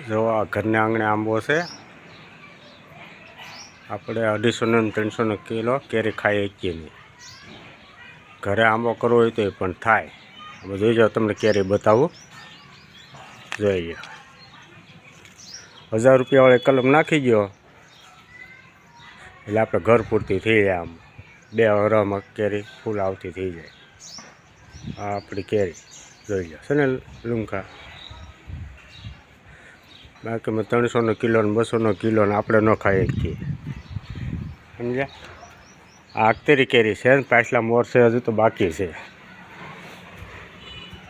જો આ ઘરના આંગણે આંબો છે. આપણે 250 ને 300 કિલો કેરી ખાઈ શકીએ નહીં. ઘરે આંબો કરવો હોય તો એ પણ થાય. હવે જોઈ જાઓ, તમને કેરી બતાવું. જોઈ લો, 1000 રૂપિયાવાળી કલમ નાખી ગયો એટલે આપણે ઘર પૂરતી થઈ જાય. આમ 2 વરામાં કેરી ફૂલ આવતી થઈ જાય. આ આપણી કેરી જોઈ લો છે ને લૂમખા. બાકીમાં 300 કિલો ને 200 કિલો ને આપણે ન ખાઈ શકીએ, સમજ્યા. આ અખતેરી કેરી છે ને, પાછલા મોર છે, હજુ તો બાકી છે.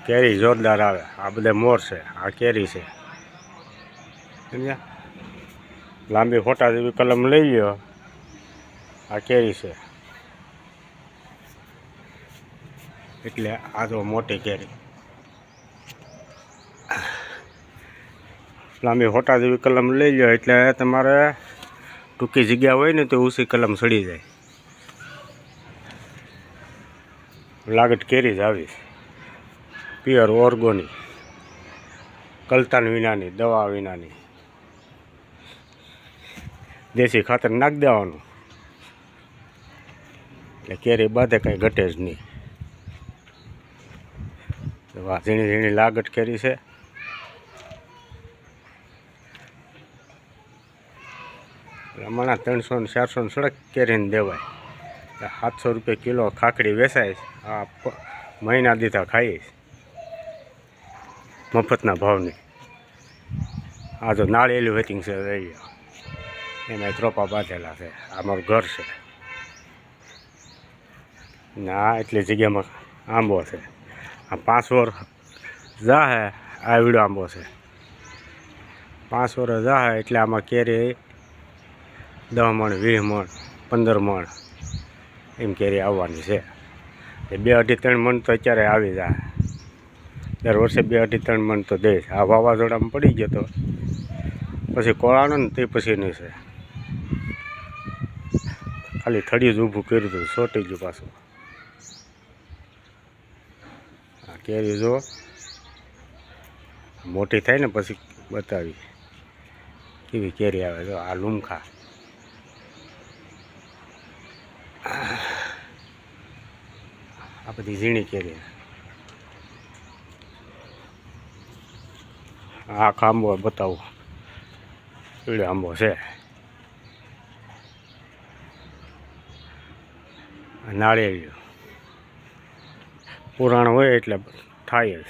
કેરી જોરદાર આવે. આ બધા મોર છે, આ કેરી છે, સમજ્યા. લાંબી ફોટા જેવી કલમ લઈ લ્યો. આ કેરી છે એટલે આ તો મોટી કેરી. લાંબી ફોટા જેવી કલમ લઈ લો એટલે તમારે ટૂંકી જગ્યા હોય ને તો ઉસી કલમ સડી જાય. લાગટ કેરી જ આવી, પ્યોર ઓર્ગોની, કલતાન વિનાની, દવા વિનાની. દેશી ખાતર નાખી દેવાનું એટલે કેરી બાધે કાંઈ ઘટે જ નહીં. ઝીણી ઝીણી લાગટ કેરી છે. હમણાં 300 ને 400 સડક કેરીને દેવાય. 700 રૂપિયા કિલો ખાખડી વેચાય. આ મહિના દીધા ખાઈશ મફતના ભાવની. આ જો નાળિયેલું વેટિંગ છે, રહી એમાં ત્રોપા બાંધેલા છે. આ મારું ઘર છે ના, એટલી જગ્યામાં આંબો છે. આ 5 વર્ષ જાહે આવડો આંબો છે. 5 વર્ષ જાહે એટલે આમાં કેરી 10 મણ, 20 મણ, 15 મણ એમ કેરી આવવાની છે. 2-2.5-3 મણ તો અત્યારે આવી જાય. દર વર્ષે 2-2.5-3 મણ તો દઈશ. આ વાવાઝોડામાં પડી ગયો તો પછી કોળાનો ને તે પછીની છે. ખાલી થડી જ ઊભું કર્યું હતું, સોટી ગયું પાછું. આ કેરી જો મોટી થાય ને પછી બતાવી કેવી કેરી આવે. જો આ લૂમખા, આ બધી ઝીણી કેરી. આ આંબો બતાવું, પીળો આંબો છે. નાળિયેર પુરાણ હોય એટલે થાય જ.